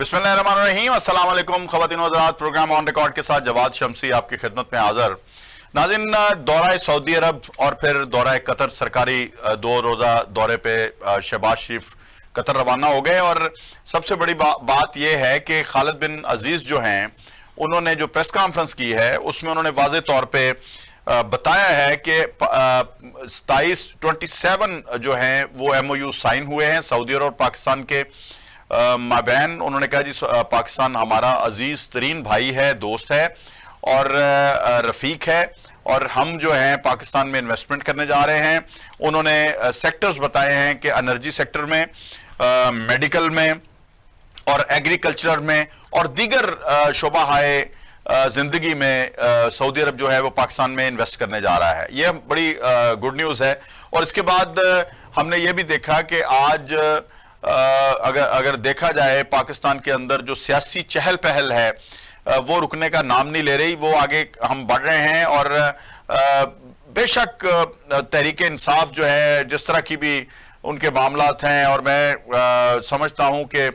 बिस्मिल्लाहिर्रहमानिर्रहीम, अस्सलाम वालेकुम ख़वातीन व हज़रात। प्रोग्राम ऑन रिकॉर्ड के साथ जवाद शमसी आपकी खिदमत में हाजिर। नाज़रीन, दौरा सऊदी अरब और फिर दौरा कतर, सरकारी 2 रोज़ा दौरे पे शहबाज शरीफ कतर रवाना हो गए। और सबसे बड़ी बात यह है कि खालिद बिन अजीज़ जो हैं, उन्होंने जो प्रेस कॉन्फ्रेंस की है उसमें उन्होंने वाज़े तौर पर बताया है कि 27 जो हैं वो MOU साइन हुए हैं सऊदी अरब और पाकिस्तान के माबैन। उन्होंने कहा जी पाकिस्तान हमारा अजीज तरीन भाई है, दोस्त है और रफीक है, और हम जो हैं पाकिस्तान में इन्वेस्टमेंट करने जा रहे हैं। उन्होंने सेक्टर्स बताए हैं कि एनर्जी सेक्टर में, मेडिकल में और एग्रीकल्चर में और दीगर शोबा हाय जिंदगी में सऊदी अरब जो है वो पाकिस्तान में इन्वेस्ट करने जा रहा है। यह बड़ी गुड न्यूज़ है। और इसके बाद हमने ये भी देखा कि आज अगर देखा जाए पाकिस्तान के अंदर जो सियासी चहल पहल है वो रुकने का नाम नहीं ले रही, वो आगे हम बढ़ रहे हैं। और बेशक तहरीक इंसाफ जो है, जिस तरह की भी उनके मामलात हैं, और मैं समझता हूं कि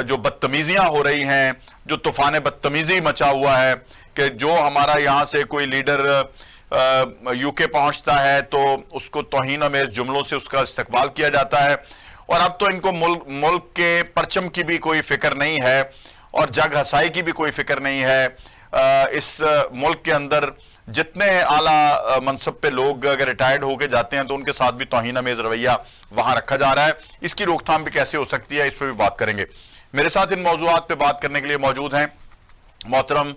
जो बदतमीजियां हो रही हैं, जो तूफान बदतमीजी मचा हुआ है कि जो हमारा यहाँ से कोई लीडर UK पहुंचता है तो उसको तौहीन आमेज जुमलों से उसका इस्तकबाल किया जाता है। और अब तो इनको मुल्क के परचम की भी कोई फिक्र नहीं है और जग हसाई की भी कोई फिक्र नहीं है। इस मुल्क के अंदर जितने आला मनसब पे लोग अगर रिटायर्ड होके जाते हैं तो उनके साथ भी तौहीन आमेज रवैया वहां रखा जा रहा है। इसकी रोकथाम भी कैसे हो सकती है, इस पर भी बात करेंगे। मेरे साथ इन मौजूआत पे बात करने के लिए मौजूद हैं मोहतरम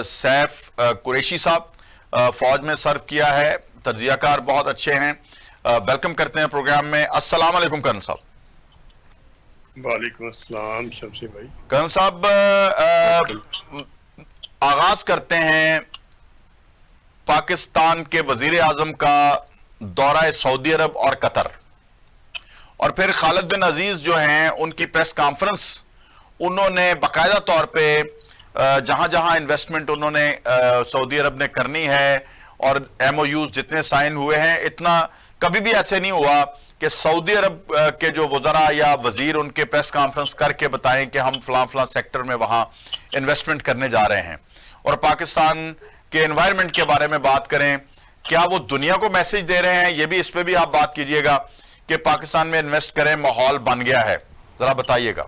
सैफ कुरैशी साहब। फौज में सर्व किया है, तज्जियाकार बहुत अच्छे हैं। वेलकम करते हैं प्रोग्राम में। अस्सलाम वालेकुम कर्नल साहब। वालेकुम अस्सलाम शमसी भाई। कर्नल साहब, आगाज करते हैं पाकिस्तान के वजीर आजम का दौरा सऊदी अरब और कतर, और फिर खालिद बिन अजीज जो हैं उनकी प्रेस कॉन्फ्रेंस। उन्होंने बाकायदा तौर पे जहां जहां इन्वेस्टमेंट उन्होंने सऊदी अरब ने करनी है और MOUs जितने साइन हुए हैं, इतना कभी भी ऐसे नहीं हुआ कि सऊदी अरब के जो वज़रा या वजीर उनके प्रेस कॉन्फ्रेंस करके बताएं कि हम फलां सेक्टर में वहां इन्वेस्टमेंट करने जा रहे हैं। और पाकिस्तान के एनवायरनमेंट के बारे में बात करें, क्या वो दुनिया को मैसेज दे रहे हैं? ये भी, इस पे भी आप बात कीजिएगा कि पाकिस्तान में इन्वेस्ट करें, माहौल बन गया है, जरा बताइएगा।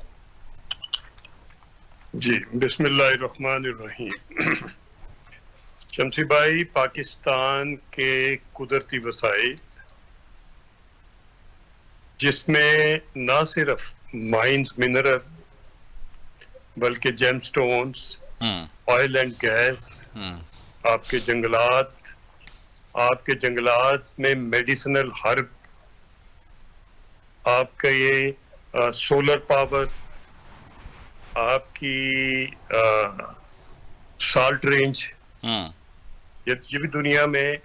जी बिस्मिल्लाहिर्रहमानिर्रहीम। शमसी भाई, पाकिस्तान के कुदरती वसाइल जिसमें ना सिर्फ माइंस, मिनरल, बल्कि जेमस्टोन्स, ऑयल एंड गैस, आपके जंगलात में मेडिसिनल हर्ब, आपका ये सोलर पावर, आपकी साल्ट रेंज, ये भी दुनिया में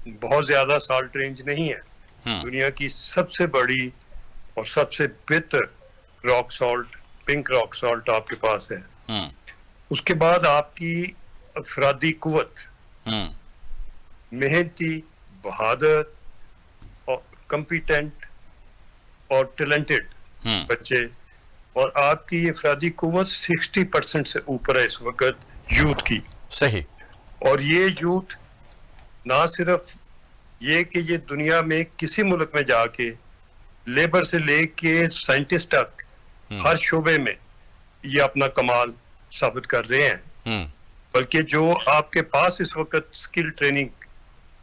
बहुत ज्यादा साल्ट रेंज नहीं है। दुनिया की सबसे बड़ी और सबसे बेहतर rock salt, pink rock salt आपके पास है। उसके बाद आपकी अफरादी कुव्वत, मेहनती, बहादुर और कॉम्पिटेंट और टैलेंटेड बच्चे, और आपकी ये अफरादी कुव्वत 60% से ऊपर है इस वक्त यूथ की। सही। और ये यूथ ना सिर्फ ये कि ये दुनिया में किसी मुल्क में जाके लेबर से लेके साइंटिस्ट तक हर शोबे में ये अपना कमाल साबित कर रहे हैं, बल्कि जो आपके पास इस वक्त स्किल ट्रेनिंग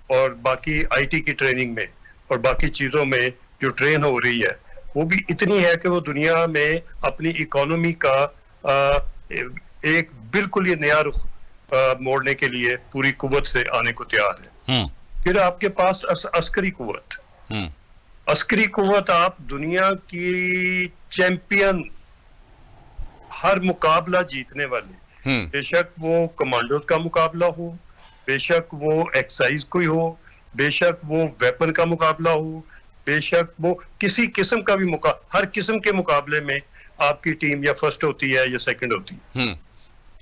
और बाकी IT की ट्रेनिंग में और बाकी चीजों में जो ट्रेन हो रही है वो भी इतनी है कि वो दुनिया में अपनी इकोनॉमी का एक बिल्कुल ये नया रुख मोड़ने के लिए पूरी कुव्वत से आने को तैयार है। फिर आपके पास अस्करी कुव्वत, आप दुनिया की चैंपियन, हर मुकाबला जीतने वाले, बेशक वो कमांडो का मुकाबला हो, बेशक वो एक्साइज कोई हो, बेशक वो वेपन का मुकाबला हो, बेशक वो किसी किस्म का भी हर किस्म के मुकाबले में आपकी टीम या फर्स्ट होती है या सेकंड होती है।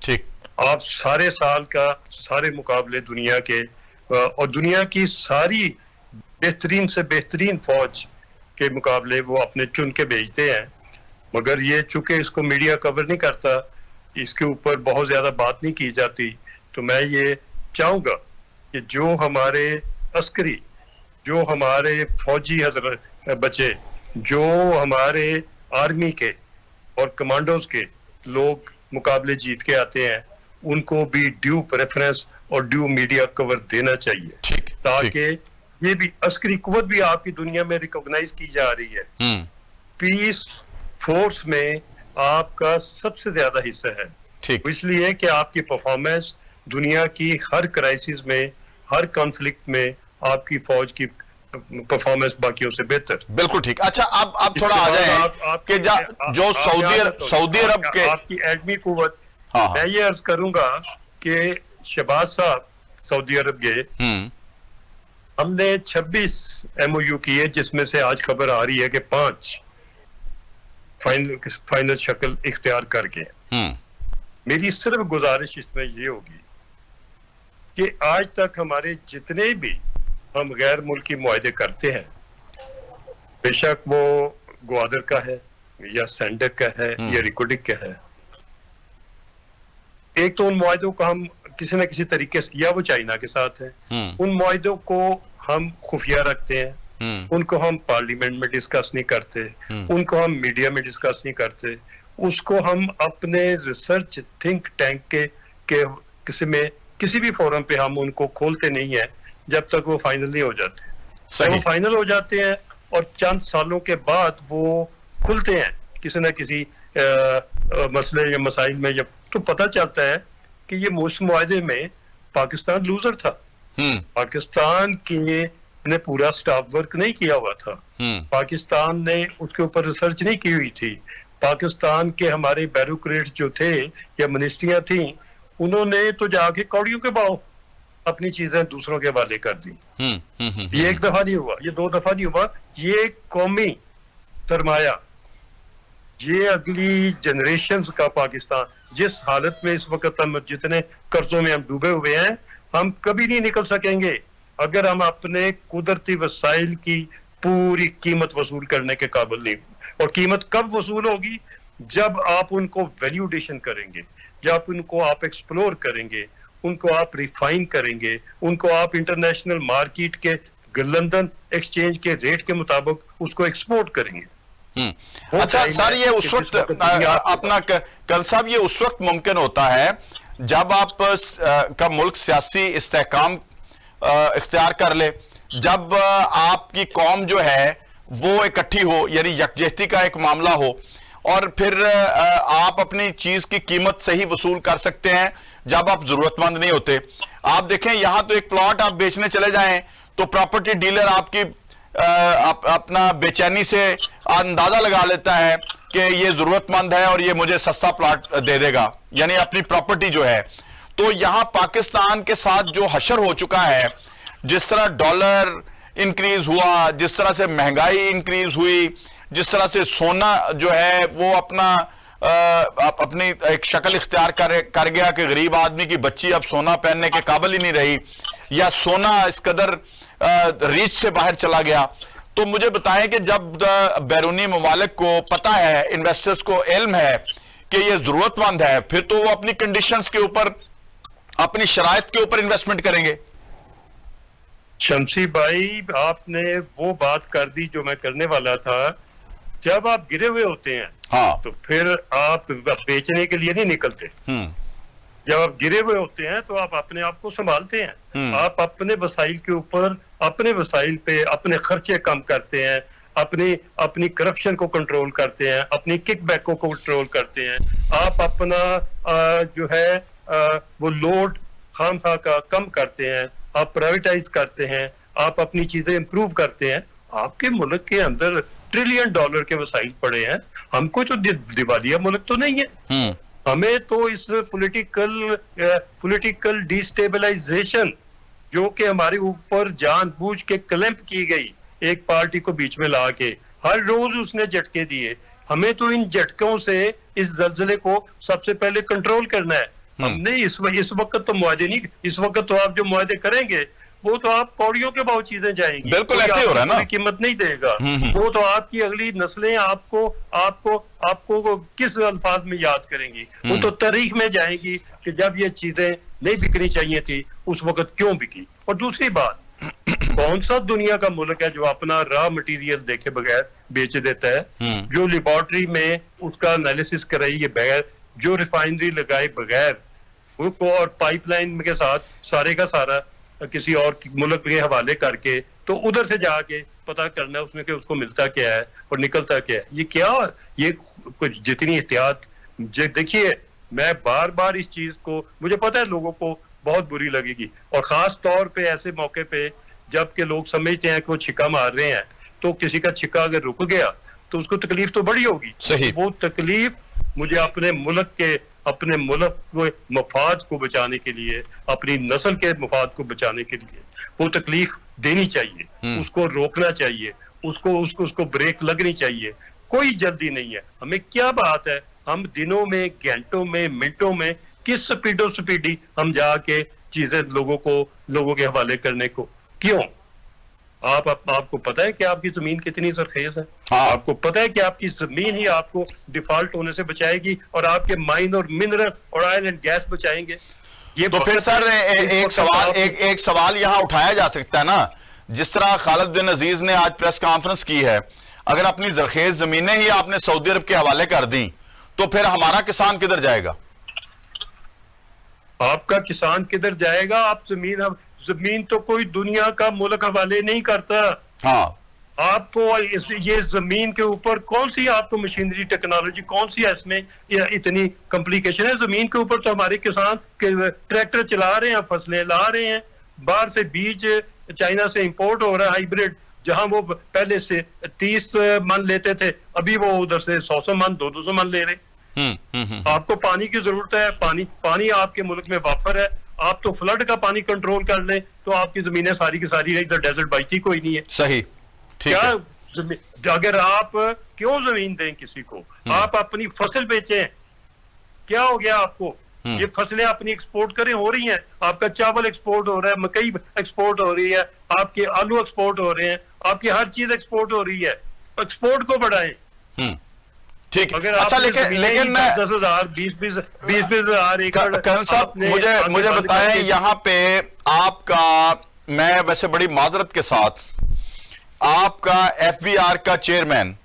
ठीक। आप सारे साल का सारे मुकाबले दुनिया के और दुनिया की सारी बेहतरीन से बेहतरीन फौज के मुकाबले वो अपने चुन के भेजते हैं। मगर ये चूंकि इसको मीडिया कवर नहीं करता, इसके ऊपर बहुत ज्यादा बात नहीं की जाती, तो मैं ये चाहूंगा कि जो हमारे अस्करी, जो हमारे फौजी हजरत बचे, जो हमारे आर्मी के और कमांडोज के लोग मुकाबले जीत के आते हैं, उनको भी ड्यू प्रेफरेंस और ड्यू मीडिया कवर देना चाहिए, ठीक, ताकि ये भी अस्करी कुव्वत भी आपकी दुनिया में रिकॉग्नाइज की जा रही है। पीस फोर्स में आपका सबसे ज्यादा हिस्सा है, ठीक, इसलिए कि आपकी परफॉर्मेंस दुनिया की हर क्राइसिस में, हर कॉन्फ्लिक्ट में आपकी फौज की परफॉर्मेंस बाकियों से बेहतर। बिल्कुल ठीक। अच्छा, अब थोड़ा आ जाए कि जो सऊदी अरब के आपकी एडमी कुव्वत, हाँ, मैं ये अर्ज करूंगा कि शहबाज साहब सऊदी अरब गए, हमने 26 MOU किए, जिसमें से आज खबर आ रही है कि 5 फाइनल शक्ल इख्तियार कर गए। मेरी सिर्फ गुजारिश इसमें ये होगी कि आज तक हमारे जितने भी हम गैर मुल्की मुआहदे करते हैं, बेशक वो ग्वादर का है या सैंडक का है या रिकोडिक का है, एक तो उन मुआहदों को हम किसी न किसी तरीके से, या वो चाइना के साथ है, उन मुआहदों को हम खुफिया रखते हैं, उनको हम पार्लियामेंट में डिस्कस नहीं करते, उनको हम मीडिया में डिस्कस नहीं करते, उसको हम अपने रिसर्च थिंक टैंक के किसी भी फोरम पे हम उनको खोलते नहीं है जब तक वो फाइनल नहीं हो जाते। जब वो फाइनल हो जाते हैं और चंद सालों के बाद वो खुलते हैं किसी न किसी मसले या मसाइल में, जब तो पता चलता है कि ये उस मुआहदे में पाकिस्तान लूजर था, पाकिस्तान ने पूरा स्टाफ वर्क नहीं किया हुआ था, पाकिस्तान ने उसके ऊपर रिसर्च नहीं की हुई थी, पाकिस्तान के हमारे ब्यूरोक्रेट्स जो थे या मिनिस्ट्रियां थी, उन्होंने तो जाके कौड़ियों के भाव अपनी चीजें दूसरों के हवाले कर दी। ये एक दफा नहीं हुआ, ये 2 दफा नहीं हुआ, ये कौमी सरमाया, ये अगली जनरेशंस का पाकिस्तान जिस हालत में इस वक्त हम जितने कर्जों में हम डूबे हुए हैं, हम कभी नहीं निकल सकेंगे अगर हम अपने कुदरती वसाइल की पूरी कीमत वसूल करने के काबिल नहीं। और कीमत कब वसूल होगी? जब आप उनको वैल्यूडेशन करेंगे, जब उनको आप एक्सप्लोर करेंगे, उनको आप रिफाइन करेंगे, उनको आप इंटरनेशनल मार्केट के लंदन एक्सचेंज के रेट के मुताबिक उसको एक्सपोर्ट करेंगे। अच्छा सर, ये उस वक्त अपना कल साहब, ये उस वक्त मुमकिन होता है जब आप का मुल्क सियासी इस्तेहकाम इख्तियार कर ले, जब आपकी कौम जो है वो इकट्ठी हो, यानी यकजहती का एक मामला हो, और फिर आप अपनी चीज की कीमत सही वसूल कर सकते हैं जब आप जरूरतमंद नहीं होते। आप देखें, यहां तो एक प्लॉट आप बेचने चले जाएं तो प्रॉपर्टी डीलर आपकी अपना बेचैनी से अंदाजा लगा लेता है कि ये जरूरतमंद है और ये मुझे सस्ता प्लॉट दे देगा, यानी अपनी प्रॉपर्टी जो है। तो यहां पाकिस्तान के साथ जो हशर हो चुका है, जिस तरह डॉलर इंक्रीज हुआ, जिस तरह से महंगाई इंक्रीज हुई, जिस तरह से सोना जो है वो अपनी एक शक्ल इख्तियार कर गया कि गरीब आदमी की बच्ची अब सोना पहनने के काबिल ही नहीं रही, या सोना इस कदर रीच से बाहर चला गया। तो मुझे बताएं कि जब बैरूनी ममालिक को पता है, इन्वेस्टर्स को इल्म है कि ये जरूरतमंद है, फिर तो वो अपनी कंडीशंस के ऊपर, अपनी शराइत के ऊपर इन्वेस्टमेंट करेंगे। शमसी भाई, आपने वो बात कर दी जो मैं करने वाला था। जब आप गिरे हुए होते हैं, हाँ, तो फिर आप बेचने के लिए नहीं निकलते। जब आप गिरे हुए होते हैं तो आप अपने आप को संभालते हैं, आप अपने वसाइल के ऊपर, अपने वसाइल पे अपने खर्चे कम करते हैं, अपनी करप्शन को कंट्रोल करते हैं, अपनी किकबैक को कंट्रोल करते हैं, आप अपना जो है वो लोड खामखा का कम करते हैं, आप प्राइवेटाइज करते हैं, आप अपनी चीजें इंप्रूव करते हैं। आपके मुल्क के अंदर $1 ट्रिलियन के वसाइल पड़े हैं, हमको तो दिवालिया मुल्क तो नहीं है। हमें तो इस पॉलिटिकल डिस्टेबलाइजेशन जो कि हमारे ऊपर जानबूझ के क्लैंप की गई, एक पार्टी को बीच में ला के हर रोज उसने झटके दिए, हमें तो इन झटकों से इस जल्जले को सबसे पहले कंट्रोल करना है। हमने इस वक्त तो मुआहदे नहीं, इस वक्त तो आप जो मुआहदे करेंगे वो तो आप कौड़ियों के भाव चीजें जाएंगी, बिल्कुल कोई ऐसे ही हो रहा है ना, आपको कीमत नहीं देगा। वो तो आपकी अगली नस्लें आपको आपको आपको किस अल्फाज में याद करेंगी, वो तो तारीख में जाएंगी कि जब ये चीजें नहीं बिकनी चाहिए थी उस वक्त क्यों बिकी। और दूसरी बात, कौन सा दुनिया का मुल्क है जो अपना रॉ मटेरियल देखे बगैर बेच देता है, जो लेबोरेटरी में उसका एनालिसिस कराइए बगैर, जो रिफाइनरी लगाए बगैर, को और पाइपलाइन के साथ सारे का सारा किसी और मुल्क के हवाले करके तो उधर से जाके पता करना है उसमें कि उसको मिलता क्या है और निकलता क्या है। ये क्या, ये कुछ जितनी एहतियात, देखिए मैं बार बार इस चीज को, मुझे पता है लोगों को बहुत बुरी लगेगी, और खास तौर पे ऐसे मौके पे जबकि लोग समझते हैं कि वो छिक्का मार रहे हैं, तो किसी का छिक्का अगर रुक गया तो उसको तकलीफ तो बड़ी होगी। सही। वो तकलीफ मुझे अपने मुल्क के मफाद को बचाने के लिए, अपनी नस्ल के मफाद को बचाने के लिए वो तकलीफ देनी चाहिए, उसको रोकना चाहिए, उसको ब्रेक लगनी चाहिए। कोई जल्दी नहीं है, हमें क्या बात है, हम दिनों में, घंटों में, मिनटों में किस स्पीडी हम जाके चीजें लोगों के हवाले करने को क्यों? आपको पता है कि आपकी जमीन कितनी सरखेज है, आपको पता है कि आपकी जमीन ही आपको डिफॉल्ट होने से बचाएगी और आपके माइन और मिनरल और ऑयल एंड गैस बचाएंगे। ये तो फिर सर एक सवाल यहां उठाया जा सकता है ना, जिस तरह खालिद बिन अजीज ने आज प्रेस कॉन्फ्रेंस की है, अगर अपनी जरखेज जमीनें ही आपने सऊदी अरब के हवाले कर दी तो फिर हमारा किसान किधर जाएगा? आपका किसान किधर जाएगा? आप जमीन तो कोई दुनिया का मुल्क हवाले नहीं करता। हाँ, आपको ये जमीन के ऊपर कौन सी आपको मशीनरी टेक्नोलॉजी, कौन सी है इसमें इतनी कॉम्प्लिकेशन है? जमीन के ऊपर तो हमारे किसान ट्रैक्टर चला रहे हैं, फसलें ला रहे हैं, बाहर से बीज चाइना से इंपोर्ट हो रहा है हाइब्रिड, जहां वो पहले से 30 मन लेते थे, अभी वो उधर से 100 मन 200 मन ले रहे। आपको पानी की जरूरत है, पानी आपके मुल्क में वाफर है, आप तो फ्लड का पानी कंट्रोल कर लें तो आपकी जमीनें सारी की सारी इधर डेजर्ट बचती कोई नहीं है। सही, ठीक है। अगर आप क्यों जमीन दें किसी को, आप अपनी फसल बेचें, क्या हो गया आपको? ये फसलें अपनी एक्सपोर्ट करें, हो रही हैं, आपका चावल एक्सपोर्ट हो रहा है, मकई एक्सपोर्ट हो रही है, आपके आलू एक्सपोर्ट हो रहे हैं, आपकी हर चीज एक्सपोर्ट हो रही है, एक्सपोर्ट को बढ़ाएं। ठीक है। अच्छा, लेकिन 10,000 20,000 एकड़। करण साहब मुझे बताएं, यहाँ पे आपका, मैं वैसे बड़ी माजरत के साथ, आपका एफबीआर का चेयरमैन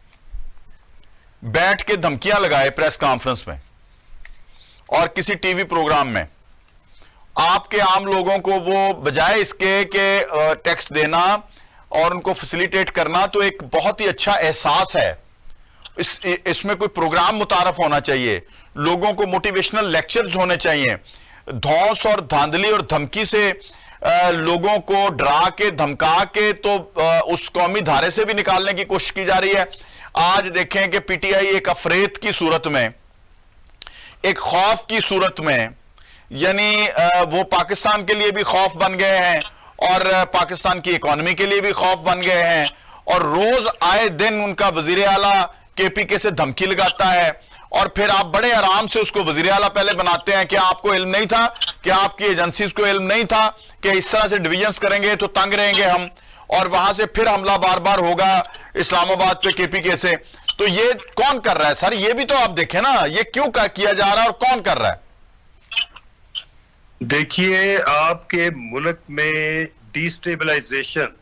बैठ के धमकियां लगाए प्रेस कॉन्फ्रेंस में और किसी टीवी प्रोग्राम में, आपके आम लोगों को वो बजाय इसके कि टैक्स देना और उनको फैसिलिटेट करना, तो एक बहुत ही अच्छा एहसास है, इसमें कोई प्रोग्राम मुतारफ होना चाहिए, लोगों को मोटिवेशनल लेक्चर्स होने चाहिए। धौंस और धांधली और धमकी से लोगों को डरा के धमका के तो उस कौमी धारे से भी निकालने की कोशिश की जा रही है। आज देखें कि पीटीआई एक अफरेत की सूरत में, एक खौफ की सूरत में, यानी वो पाकिस्तान के लिए भी खौफ बन गए हैं और पाकिस्तान की इकॉनमी के लिए भी खौफ बन गए हैं, और रोज आए दिन उनका वजीर आला केपीके से धमकी लगाता है, और फिर आप बड़े आराम से उसको वजीर आला पहले बनाते हैं कि आपको इल्म नहीं था, कि आपकी एजेंसीज को इल्म नहीं था कि इस तरह से डिवीजन्स करेंगे तो तंग रहेंगे हम, और वहां से फिर हमला बार बार होगा इस्लामाबाद पे केपीके से। तो ये कौन कर रहा है सर? ये भी तो आप देखें ना, ये क्यों किया जा रहा है और कौन कर रहा है? देखिए, आपके मुल्क में डिस्टेबलाइजेशन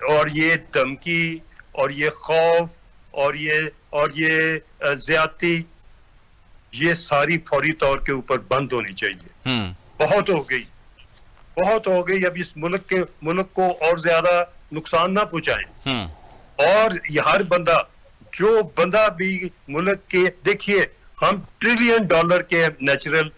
और ये धमकी और ये खौफ और ये ज्यादती, ये सारी फौरी तौर के ऊपर बंद होनी चाहिए। बहुत हो गई। अब इस मुल्क को और ज्यादा नुकसान ना पहुंचाएं। और ये हर बंदा, जो बंदा भी मुल्क के, देखिए हम $1 ट्रिलियन के नेचुरल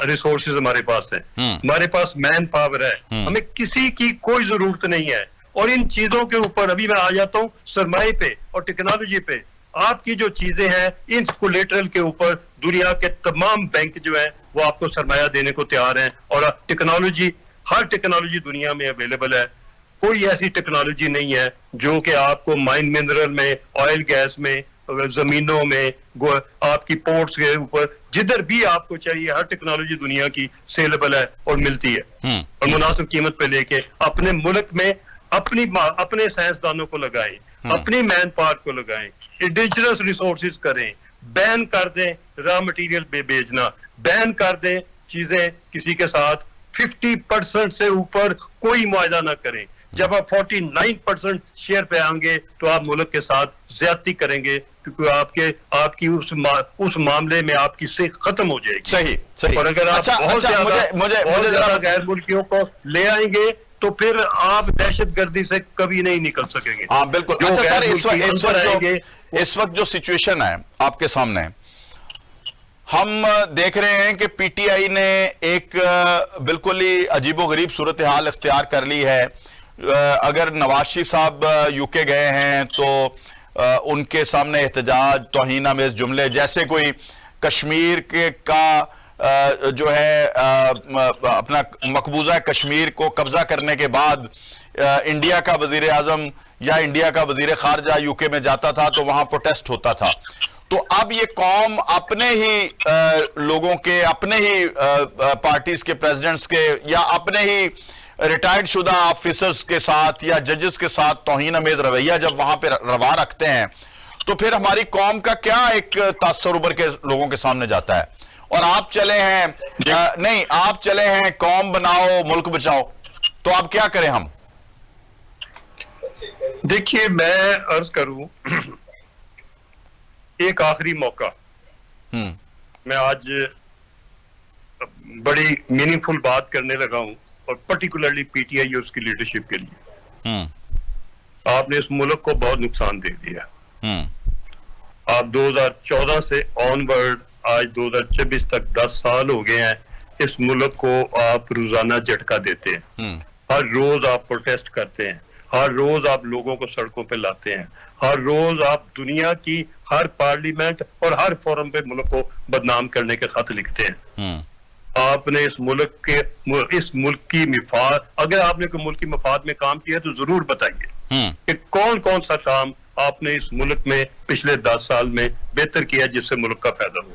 रिसोर्सेज हमारे पास है, हमारे पास मैन पावर है, हमें किसी की कोई जरूरत नहीं है। और इन चीजों के ऊपर अभी मैं आ जाता हूं सरमाए पे और टेक्नोलॉजी पे। आपकी जो चीजें हैं, इन कोलेटरल के ऊपर दुनिया के तमाम बैंक जो है वो आपको सरमाया देने को तैयार हैं, और टेक्नोलॉजी, हर टेक्नोलॉजी दुनिया में अवेलेबल है। कोई ऐसी टेक्नोलॉजी नहीं है जो कि आपको माइन मिनरल में, ऑयल गैस में जमीनों में, आपकी पोर्ट्स के ऊपर, जिधर भी आपको चाहिए हर टेक्नोलॉजी दुनिया की सेलेबल है और मिलती है। और मुनासिब कीमत पे लेके अपने मुल्क में अपने साइंसदानों को लगाएं, अपनी मैन पावर को लगाएं, इंडिजिनस रिसोर्सेज करें, बैन कर दें रॉ मटेरियल बेचना, बैन कर दें चीजें किसी के साथ 50% से ऊपर कोई मुआहदा ना करें। जब आप 49% शेयर पे आएंगे तो आप मुल्क के साथ ज्यादती करेंगे, क्योंकि आपकी उस मामले में आपकी से खत्म हो जाएगी। सही सही। और अगर आप बहुत ज्यादा गैर मुल्कियों को ले आएंगे तो फिर आप दहशतगर्दी से कभी नहीं निकल सकेंगे। हाँ बिल्कुल। अच्छा सर, इस वक्त जो सिचुएशन है आपके सामने, हम देख रहे हैं कि पीटीआई ने एक बिल्कुल ही अजीबोगरीब सूरत हाल इख्तियार कर ली है। अगर नवाज शरीफ साहब यूके गए हैं तो उनके सामने एहतजाज, तौहीन आमेज जुमले, जैसे कोई कश्मीर का जो है अपना मकबूजा कश्मीर को कब्जा करने के बाद इंडिया का वजीर आजम या इंडिया का वजीर खारजा यूके में जाता था तो वहां प्रोटेस्ट होता था। तो अब ये कौम अपने ही लोगों के, अपने ही पार्टीज के प्रेसिडेंट्स के या अपने ही रिटायर्ड शुदा ऑफिसर्स के साथ या जजेस के साथ तौहीन अमेज रवैया जब वहां पे रवा रखते हैं तो फिर हमारी कौम का क्या एक तासुर उभर के लोगों के सामने जाता है। और आप चले हैं नहीं, आप चले हैं कौम बनाओ मुल्क बचाओ, तो अब क्या करें हम? देखिए, मैं अर्ज करूं, एक आखिरी मौका, मैं आज बड़ी मीनिंगफुल बात करने लगा हूं और पर्टिकुलरली पीटीआई और उसकी लीडरशिप के लिए। आपने इस मुल्क को बहुत नुकसान दे दिया। आप 2014 से ऑनवर्ड आज 2026 तक 10 साल हो गए हैं, इस मुल्क को आप रोजाना झटका देते हैं। हर रोज आप प्रोटेस्ट करते हैं, हर रोज आप लोगों को सड़कों पे लाते हैं, हर रोज आप दुनिया की हर पार्लियामेंट और हर फोरम पे मुल्क को बदनाम करने के खत लिखते हैं। आपने इस मुल्क की मफाद, अगर आपने कोई मुल्क की मफाद में काम किया तो जरूर बताइए कि कौन कौन सा काम आपने इस मुल्क में पिछले 10 साल में बेहतर किया जिससे मुल्क का फायदा हो।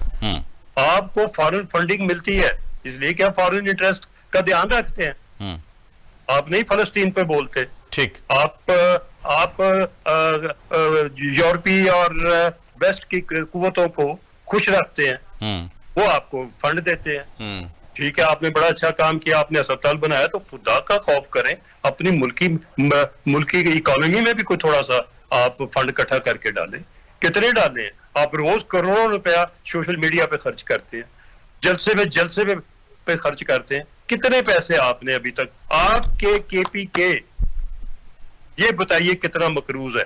आपको फॉरेन फंडिंग मिलती है, इसलिए क्या फॉरेन इंटरेस्ट का ध्यान रखते हैं। आप नहीं फलस्तीन पे बोलते, ठीक, आप यूरोपीय और वेस्ट की कुव्वतों को खुश रखते हैं, वो आपको फंड देते हैं। ठीक है, आपने बड़ा अच्छा काम किया, आपने अस्पताल बनाया, तो खुदा का खौफ करें, अपनी मुल्की इकोनॉमी में भी कोई थोड़ा सा आप फंड इकट्ठा करके डालें। कितने डालें? आप रोज करोड़ों रुपया सोशल मीडिया पे खर्च करते हैं, जलसे पे खर्च करते हैं। कितने पैसे आपने अभी तक, आपके केपीके, ये बताइए कितना मकरूज है?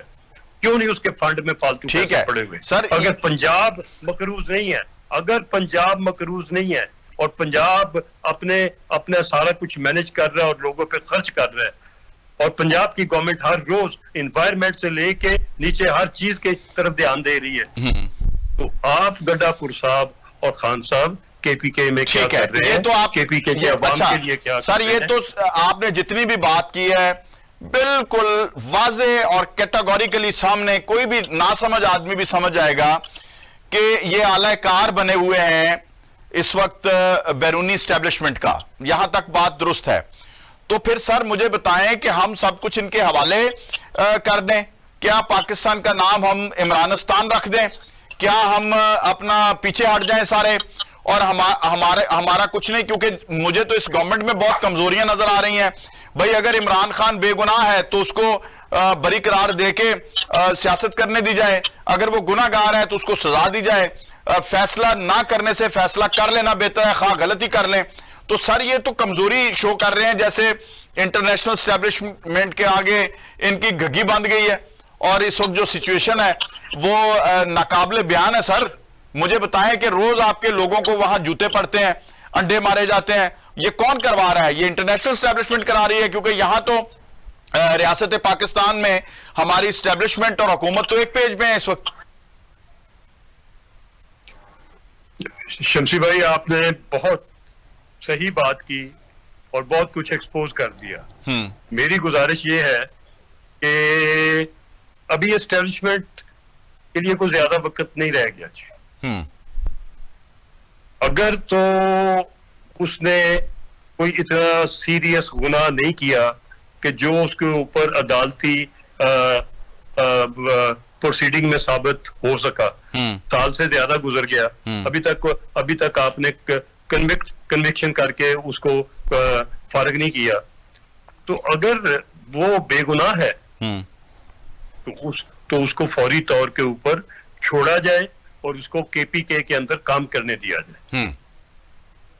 क्यों नहीं उसके फंड में फालतू पैसे पड़े हुए? सर, अगर पंजाब मकरूज नहीं है, अगर पंजाब मकरूज नहीं है और पंजाब अपने सारा कुछ मैनेज कर रहा है और लोगों पे खर्च कर रहा है, और पंजाब की गवर्नमेंट हर रोज एनवायरमेंट से लेके नीचे हर चीज के तरफ ध्यान दे रही है, तो आप गड्डापुर साहब और खान साहब केपीके में क्या कर रहे हैं? ये तो आप केपीके की आवाम के लिए क्या सर, ये तो आपने जितनी भी बात की है बिल्कुल वाजे और कैटेगोरिकली सामने, कोई भी नासमझ आदमी भी समझ जाएगा कि ये आलाकार बने हुए हैं इस वक्त बैरूनी एस्टेब्लिशमेंट का। यहां तक बात दुरुस्त है। तो फिर सर मुझे बताएं कि हम सब कुछ इनके हवाले कर दें? क्या पाकिस्तान का नाम हम इमरानिस्तान रख दें? क्या हम अपना पीछे हट जाएं सारे और हमारा कुछ नहीं? क्योंकि मुझे तो इस गवर्नमेंट में बहुत कमजोरियां नजर आ रही हैं। भाई, अगर इमरान खान बेगुनाह है तो उसको बरी करार देके सियासत करने दी जाए, अगर वो गुनाहगार है तो उसको सजा दी जाए। फैसला ना करने से फैसला कर लेना बेहतर है, खा गलती कर लें। तो सर ये तो कमजोरी शो कर रहे हैं, जैसे इंटरनेशनल एस्टेब्लिशमेंट के आगे इनकी घग्गी बंध गई है और इस वक्त जो सिचुएशन है वो नाकाबिले बयान है। सर मुझे बताएं कि रोज आपके लोगों को वहां जूते पड़ते हैं, अंडे मारे जाते हैं, ये कौन करवा रहा है? ये इंटरनेशनल एस्टेब्लिशमेंट करा रही है, क्योंकि यहां तो रियासत पाकिस्तान में हमारी एस्टेब्लिशमेंट और हुकूमत तो एक पेज में है इस वक्त। शमसी भाई, आपने बहुत सही बात की और बहुत कुछ एक्सपोज कर दिया। मेरी गुजारिश ये है कि अभी एस्टेब्लिशमेंट के लिए कोई ज्यादा वक्त नहीं रह गया जी। हम्म। अगर तो उसने कोई इतना सीरियस गुनाह नहीं किया कि जो उसके ऊपर अदालती प्रोसीडिंग में साबित हो सका, साल से ज्यादा गुजर गया, अभी तक आपने कन्विक्शन करके उसको फारिग नहीं किया, तो अगर वो बेगुनाह है तो उसको फौरी तौर के ऊपर छोड़ा जाए और उसको केपीके के अंदर काम करने दिया जाए।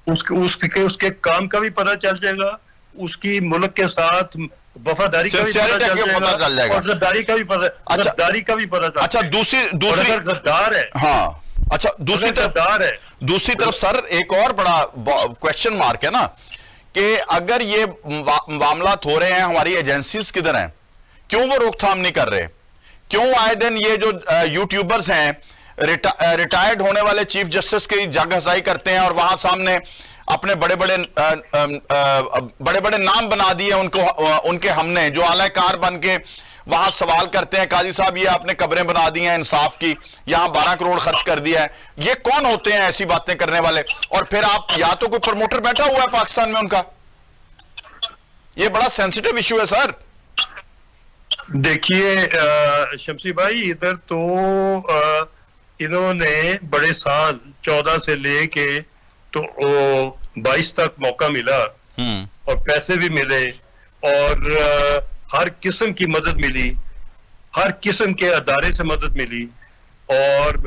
उसके काम का भी पता चल जाएगा, उसकी मुल्क के साथ वफादारी का भी पता चल जाएगा और गद्दारी का भी पता, गद्दारी का भी पता। अच्छा, दूसरी अगर गद्दार है, हाँ, अच्छा, दूसरी तरफ सर एक और बड़ा क्वेश्चन मार्क है ना, कि अगर ये मामला हो रहे हैं, हमारी एजेंसीज किधर हैं, क्यों वो रोकथाम नहीं कर रहे? क्यों आए दिन ये जो यूट्यूबर्स हैं, रिटायर्ड होने वाले चीफ जस्टिस की जगहसाई करते हैं और वहां सामने अपने बड़े बड़े नाम बना दिए उनके हमने, जो आलाकार बन के वहां सवाल करते हैं, काजी साहब ये आपने कब्रें बना दी हैं इंसाफ की, यहां 12 करोड़ खर्च कर दिया है। ये कौन होते हैं ऐसी बातें करने वाले? और फिर आप, या तो कोई प्रमोटर बैठा हुआ है पाकिस्तान में उनका, ये बड़ा सेंसिटिव इशू है सर। देखिए शमसी भाई, इधर तो इन्होंने बड़े साल 14 से लेके तो 22 तक मौका मिला और पैसे भी मिले और हर किस्म की मदद मिली, हर किस्म के अदारे से मदद मिली और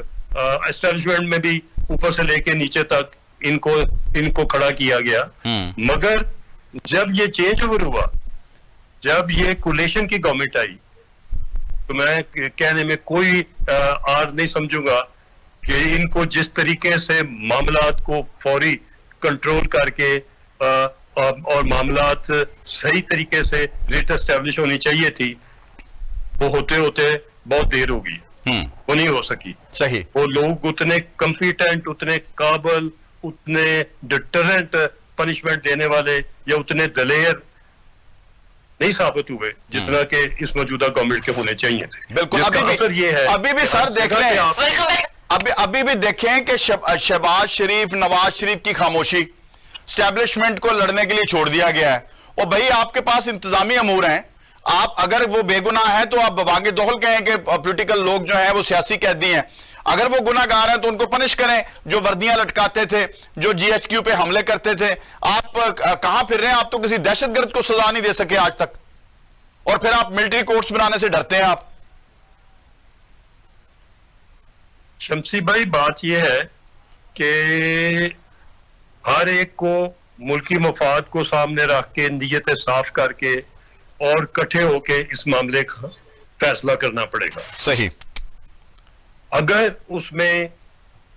एस्टेब्लिशमेंट में भी ऊपर से लेके नीचे तक इनको खड़ा किया गया। मगर जब ये चेंज ओवर हुआ, जब ये कोलेशन की गवर्नमेंट आई, तो मैं कहने में कोई आर नहीं समझूंगा कि इनको जिस तरीके से मामलात को फौरी कंट्रोल करके और मामलात सही तरीके से रेट एस्टेब्लिश होनी चाहिए थी, वो होते होते बहुत देर हो गई, वो नहीं हो सकी। सही, वो लोग उतने कॉम्पिटेंट, उतने काबल, उतने डिटरेंट पनिशमेंट देने वाले या उतने दलेर नहीं साबित हुए जितना कि इस मौजूदा गवर्नमेंट के होने चाहिए थे। बिल्कुल, अभी भी सर देख लें, अभी भी देखें कि शहबाज शरीफ, नवाज शरीफ की खामोशी, स्टैब्लिशमेंट को लड़ने के लिए छोड़ दिया गया है। और भाई आपके पास इंतजामी अमूर हैं, आप अगर वो बेगुनाह है तो आप वागे दोहल कहें कि पॉलिटिकल लोग जो हैं वो सियासी कैदी हैं, अगर वो गुनाहगार हैं तो उनको पनिश करें, जो वर्दियां लटकाते थे, जो जीएचक्यू पे हमले करते थे। आप कहां फिर रहे हैं? आप तो किसी दहशतगर्द को सजा नहीं दे सके आज तक, और फिर आप मिलिट्री कोर्ट्स बनाने से डरते हैं आप। शमसी भाई, बात यह है कि हर एक को मुल्की मफाद को सामने रख के, नीयतें साफ करके और इकट्ठे होके इस मामले का फैसला करना पड़ेगा। सही, अगर उसमें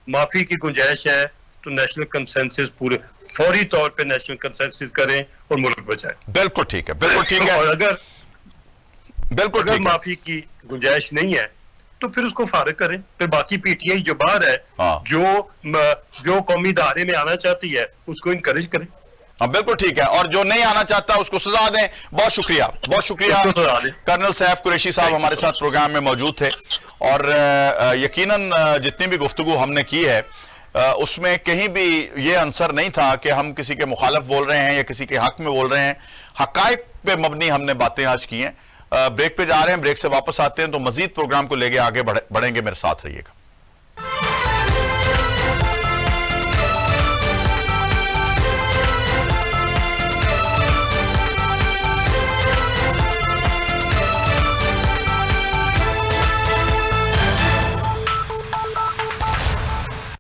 माफी की गुंजाइश है तो नेशनल कंसेंसस, पूरे फौरी तौर पे नेशनल कंसेंसस करें और मुल्क बचाएं। बिल्कुल ठीक है, बिल्कुल ठीक है। और अगर माफी की गुंजाइश नहीं है तो फिर उसको फारिग करें। फिर बाकी पीटीआई जो बाहर है, जो कौमी धारे में आना चाहती है, उसको इनकरेज करें। हाँ, बिल्कुल ठीक है, और जो नहीं आना चाहता उसको सजा दें। बहुत शुक्रिया, बहुत शुक्रिया। कर्नल सैफ कुरैशी साहब हमारे साथ प्रोग्राम में मौजूद थे, और यकीनन जितनी भी गुफ्तगू हमने की है उसमें कहीं भी ये आंसर नहीं था कि हम किसी के मुखालिफ बोल रहे हैं या किसी के हक में बोल रहे हैं। हकायक पे मबनी हमने बातें आज की हैं। ब्रेक पे जा रहे हैं, ब्रेक से वापस आते हैं तो मजीद प्रोग्राम को लेके आगे बढ़ेंगे। मेरे साथ रहिएगा।